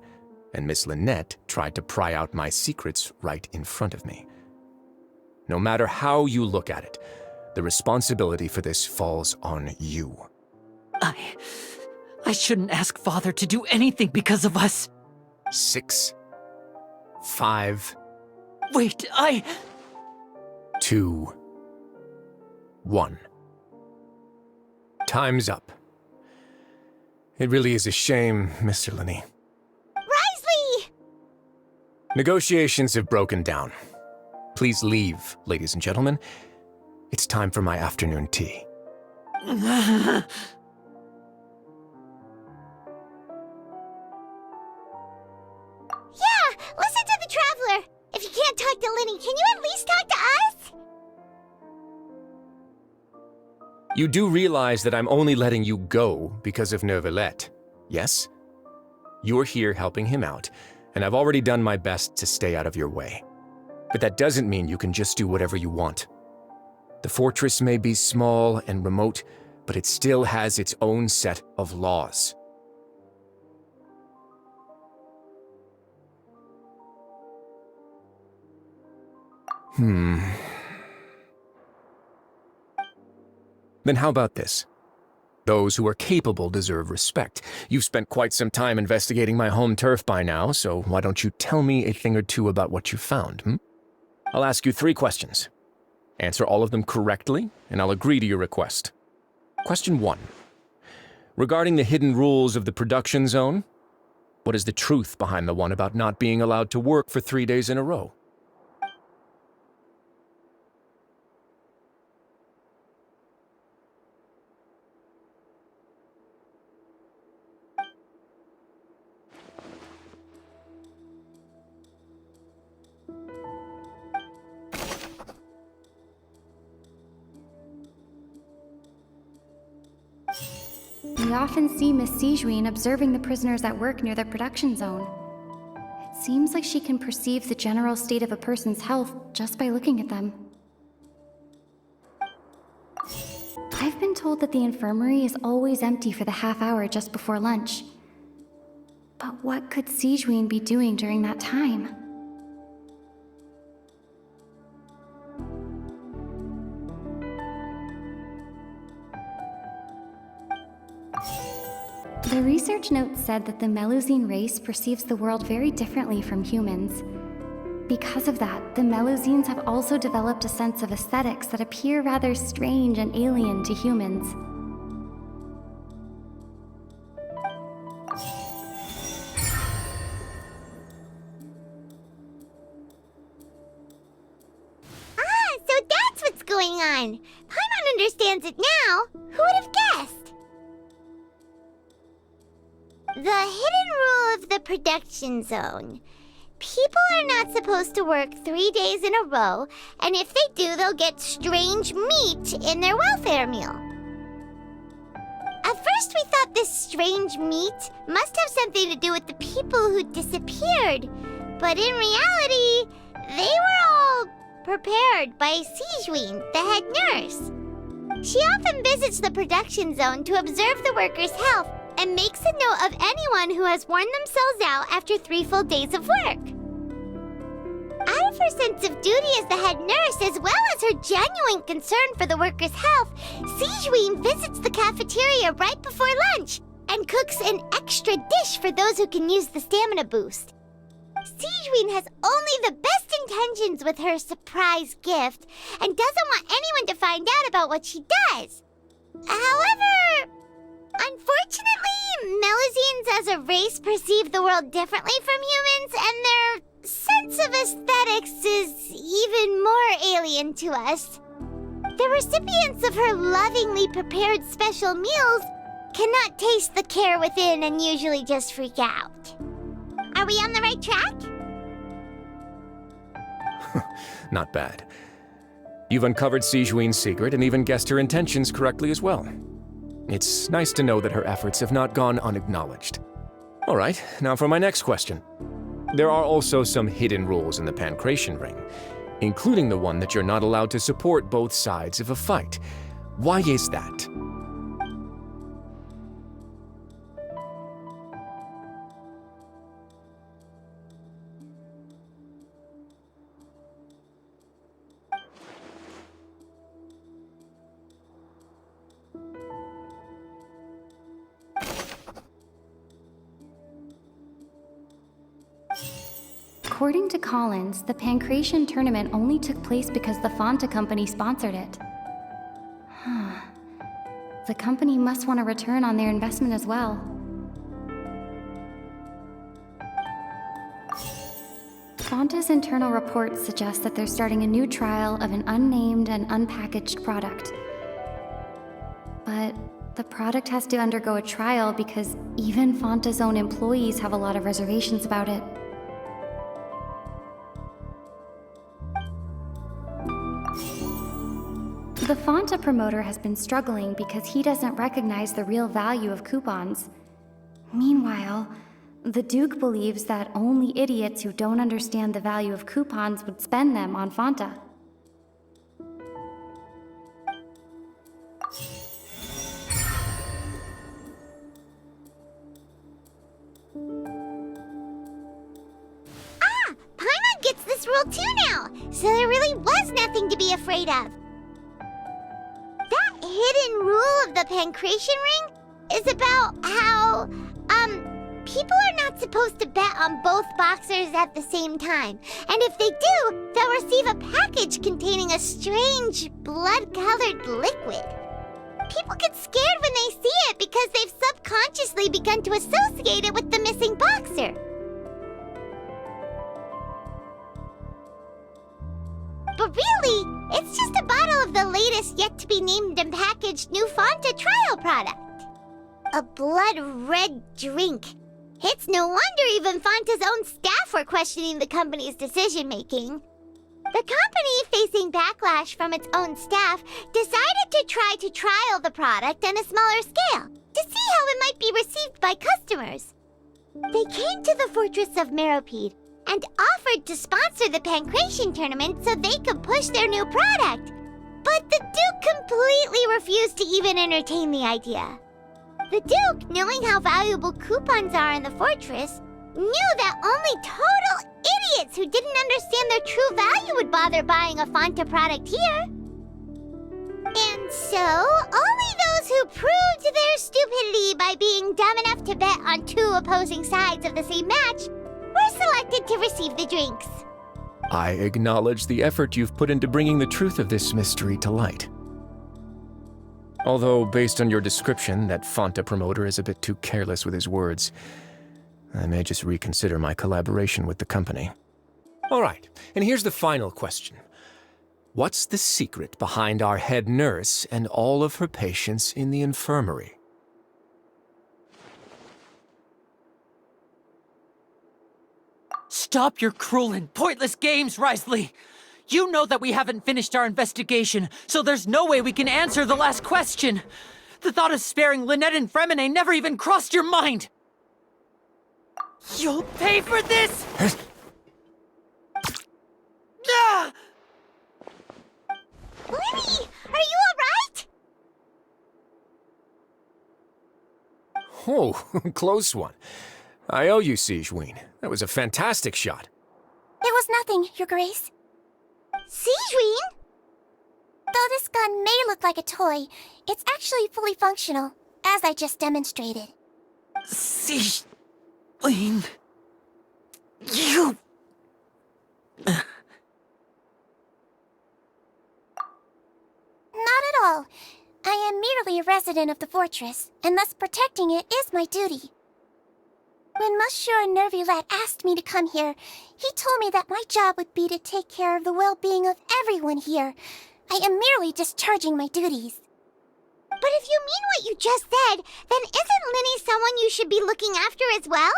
and Miss Lynette tried to pry out my secrets right in front of me. No matter how you look at it, the responsibility for this falls on you. I shouldn't ask Father to do anything because of us. 6, 5... Wait, 2, 1. Time's up. It really is a shame, Mr. Linney. Right? Negotiations have broken down. Please leave, ladies and gentlemen. It's time for my afternoon tea. Yeah, listen to the Traveler! If you can't talk to Linny, can you at least talk to us? You do realize that I'm only letting you go because of Neuvillette, yes? You're here helping him out, and I've already done my best to stay out of your way. But that doesn't mean you can just do whatever you want. The fortress may be small and remote, but it still has its own set of laws. Then how about this? Those who are capable deserve respect. You've spent quite some time investigating my home turf by now, so why don't you tell me a thing or two about what you found, I'll ask you 3 questions. Answer all of them correctly, and I'll agree to your request. Question 1. Regarding the hidden rules of the production zone, what is the truth behind the one about not being allowed to work for 3 days in a row? We often see Miss Sijuin observing the prisoners at work near the production zone. It seems like she can perceive the general state of a person's health just by looking at them. I've been told that the infirmary is always empty for the half hour just before lunch. But what could Sijuin be doing during that time? The research note said that the Melusine race perceives the world very differently from humans. Because of that, the Melusines have also developed a sense of aesthetics that appear rather strange and alien to humans. So that's what's going on! Paimon understands it now! Who would have guessed? The hidden rule of the production zone. People are not supposed to work 3 days in a row, and if they do, they'll get strange meat in their welfare meal. At first we thought this strange meat must have something to do with the people who disappeared, but in reality, they were all prepared by Sijuin, the head nurse. She often visits the production zone to observe the workers' health and makes a note of anyone who has worn themselves out after 3 full days of work. Out of her sense of duty as the head nurse, as well as her genuine concern for the workers' health, Sijuin visits the cafeteria right before lunch and cooks an extra dish for those who can use the stamina boost. Sijuin has only the best intentions with her surprise gift and doesn't want anyone to find out about what she does. However, unfortunately, Melusines as a race perceive the world differently from humans, and their sense of aesthetics is even more alien to us. The recipients of her lovingly prepared special meals cannot taste the care within and usually just freak out. Are we on the right track? Not bad. You've uncovered Sijuin's secret and even guessed her intentions correctly as well. It's nice to know that her efforts have not gone unacknowledged. All right, now for my next question. There are also some hidden rules in the Pancration Ring, including the one that you're not allowed to support both sides of a fight. Why is that? According to Collins, the Pancration tournament only took place because the Fonta company sponsored it. The company must want a return on their investment as well. Fanta's internal reports suggest that they're starting a new trial of an unnamed and unpackaged product. But the product has to undergo a trial because even Fanta's own employees have a lot of reservations about it. The Fanta promoter has been struggling because he doesn't recognize the real value of coupons. Meanwhile, the Duke believes that only idiots who don't understand the value of coupons would spend them on Fanta. Paimon gets this rule too now, so there really was nothing to be afraid of. That hidden rule of the pancration ring is about how, people are not supposed to bet on both boxers at the same time. And if they do, they'll receive a package containing a strange, blood-colored liquid. People get scared when they see it because they've subconsciously begun to associate it with the missing boxer. But really, it's just a bottle of the latest yet-to-be-named and packaged new Fanta trial product. A blood-red drink. It's no wonder even Fanta's own staff were questioning the company's decision-making. The company, facing backlash from its own staff, decided to try to trial the product on a smaller scale to see how it might be received by customers. They came to the fortress of Meropede and offered to sponsor the pancration tournament so they could push their new product. But the Duke completely refused to even entertain the idea. The Duke, knowing how valuable coupons are in the fortress, knew that only total idiots who didn't understand their true value would bother buying a Fanta product here. And so, only those who proved their stupidity by being dumb enough to bet on two opposing sides of the same match were selected to receive the drinks. I acknowledge the effort you've put into bringing the truth of this mystery to light. Although, based on your description, that Fanta promoter is a bit too careless with his words, I may just reconsider my collaboration with the company. All right, and here's the final question. What's the secret behind our head nurse and all of her patients in the infirmary? Stop your cruel and pointless games, Risley! You know that we haven't finished our investigation, so there's no way we can answer the last question. The thought of sparing Lynette and Fremine never even crossed your mind. You'll pay for this! Ah! Linny, are you alright? Oh, close one. I owe you, Sigewinne. That was a fantastic shot. It was nothing, Your Grace. Sigewinne? Though this gun may look like a toy, it's actually fully functional, as I just demonstrated. Sigewinne... You... Not at all. I am merely a resident of the fortress, and thus protecting it is my duty. When Monsieur Nervulette asked me to come here, he told me that my job would be to take care of the well-being of everyone here. I am merely discharging my duties. But if you mean what you just said, then isn't Linny someone you should be looking after as well?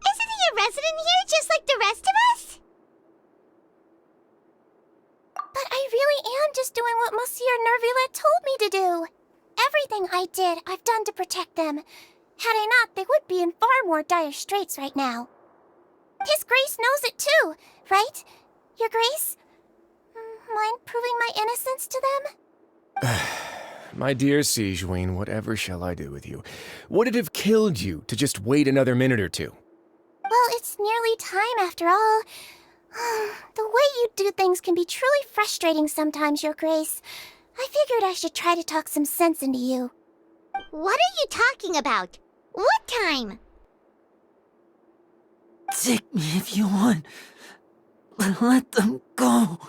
Isn't he a resident here just like the rest of us? But I really am just doing what Monsieur Nervulette told me to do. Everything I did, I've done to protect them. Had I not, they would be in far more dire straits right now. His Grace knows it too, right? Your Grace? Mind proving my innocence to them? My dear Sigewinne, whatever shall I do with you? Would it have killed you to just wait another minute or two? Well, it's nearly time after all. The way you do things can be truly frustrating sometimes, Your Grace. I figured I should try to talk some sense into you. What are you talking about? What time? Take me if you want. Let them go.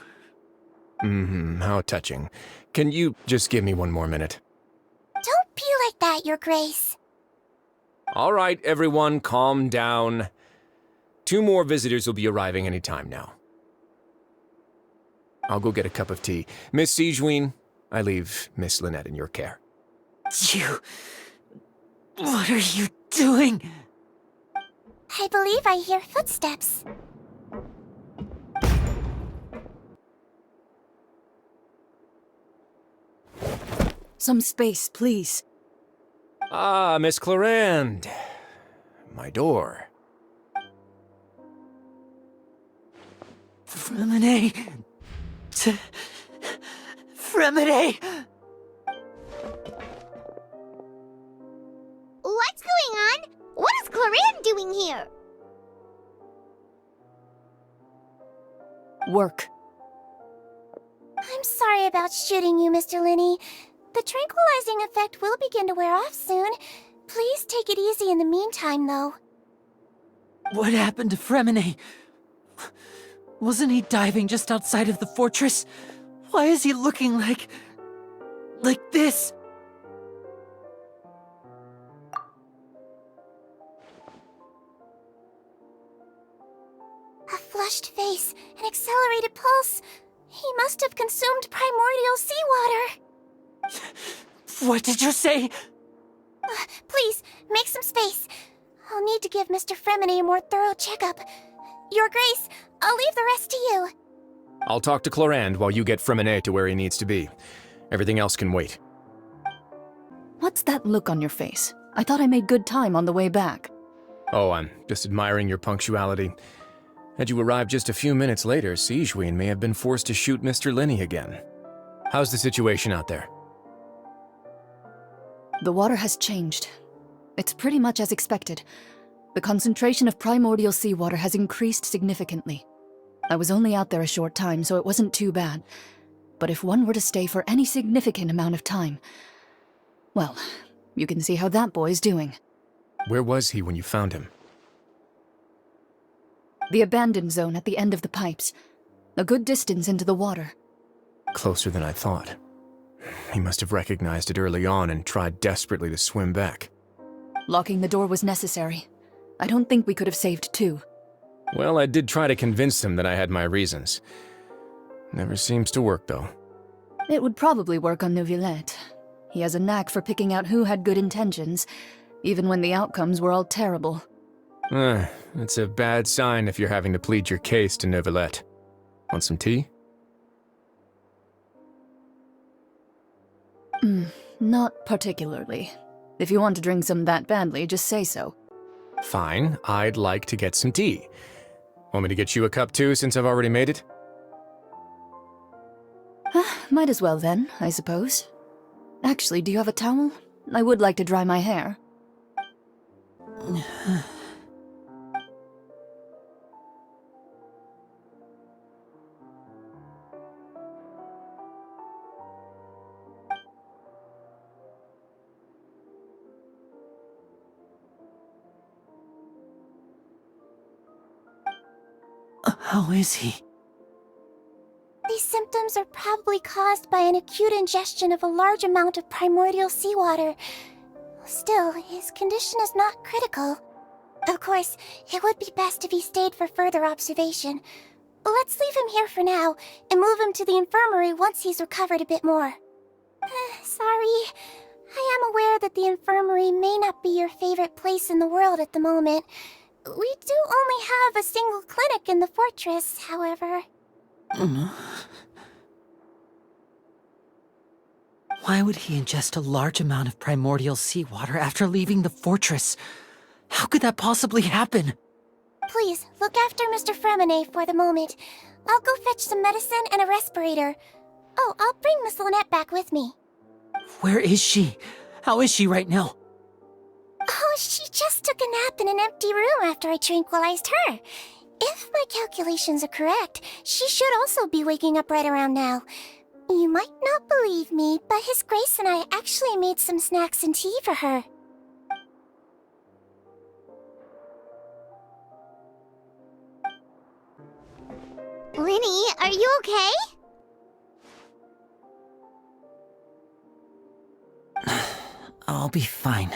How touching. Can you just give me one more minute? Don't be like that, Your Grace. All right, everyone, calm down. 2 more visitors will be arriving any time now. I'll go get a cup of tea. Miss Sigeween, I leave Miss Lynette in your care. You... What are you doing? I believe I hear footsteps. Some space, please. Ah, Miss Clarande. My door. Fremine... Fremine... What's going on? What is Clarande doing here? Work. I'm sorry about shooting you, Mr. Linney. The tranquilizing effect will begin to wear off soon. Please take it easy in the meantime, though. What happened to Fremine? Wasn't he diving just outside of the fortress? Why is he looking like this? A flushed face, an accelerated pulse. He must have consumed primordial seawater. What did you say? Please, make some space. I'll need to give Mr. Fremine a more thorough checkup. Your Grace, I'll leave the rest to you. I'll talk to Clarande while you get Fremine to where he needs to be. Everything else can wait. What's that look on your face? I thought I made good time on the way back. Oh, I'm just admiring your punctuality. Had you arrived just a few minutes later, Sigeween may have been forced to shoot Mr. Linney again. How's the situation out there? The water has changed. It's pretty much as expected. The concentration of primordial seawater has increased significantly. I was only out there a short time, so it wasn't too bad. But if one were to stay for any significant amount of time... Well, you can see how that boy's doing. Where was he when you found him? The abandoned zone at the end of the pipes. A good distance into the water. Closer than I thought. He must have recognized it early on and tried desperately to swim back. Locking the door was necessary. I don't think we could have saved 2. Well, I did try to convince him that I had my reasons. Never seems to work, though. It would probably work on Neuvillette. He has a knack for picking out who had good intentions, even when the outcomes were all terrible. It's a bad sign if you're having to plead your case to Neuvillette. Want some tea? Not particularly. If you want to drink some that badly, just say so. Fine, I'd like to get some tea. Want me to get you a cup too, since I've already made it? Might as well then, I suppose. Actually, do you have a towel? I would like to dry my hair. How is he? These symptoms are probably caused by an acute ingestion of a large amount of primordial seawater. Still, his condition is not critical. Of course, it would be best if he stayed for further observation. Let's leave him here for now, and move him to the infirmary once he's recovered a bit more. Sorry. I am aware that the infirmary may not be your favorite place in the world at the moment. We do only have a single clinic in the fortress, however. Why would he ingest a large amount of primordial seawater after leaving the fortress? How could that possibly happen? Please, look after Mr. Fremine for the moment. I'll go fetch some medicine and a respirator. Oh, I'll bring Miss Lynette back with me. Where is she? How is she right now? Oh, she just took a nap in an empty room after I tranquilized her. If my calculations are correct, she should also be waking up right around now. You might not believe me, but His Grace and I actually made some snacks and tea for her. Linny, are you okay? I'll be fine.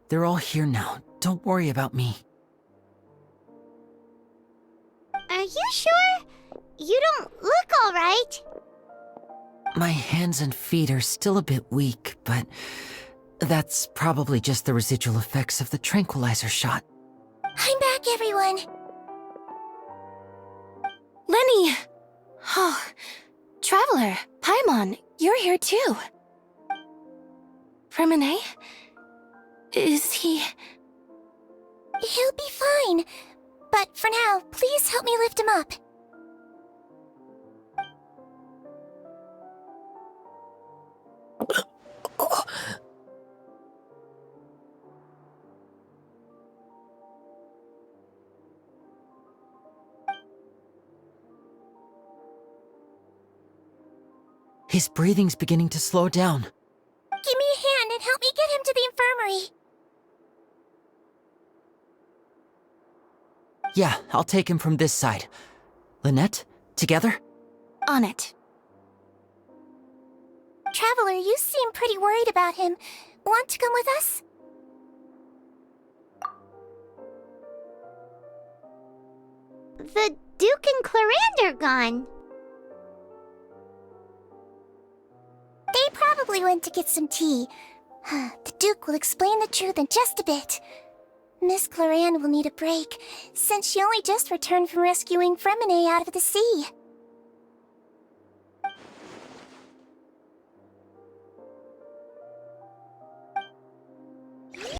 They're all here now. Don't worry about me. You don't look all right. My hands and feet are still a bit weak, but that's probably just the residual effects of the tranquilizer shot. I'm back, everyone. Lenny! Oh, Traveler, Paimon, you're here too. Remine? Is he... He'll be fine. But for now, please help me lift him up. His breathing's beginning to slow down. Give me a hand and help me get him to the infirmary. Yeah, I'll take him from this side. Lynette, together? On it. Traveler, you seem pretty worried about him. Want to come with us? The Duke and Clarande are gone. They probably went to get some tea. The Duke will explain the truth in just a bit. Miss Clarande will need a break, since she only just returned from rescuing Fremine out of the sea.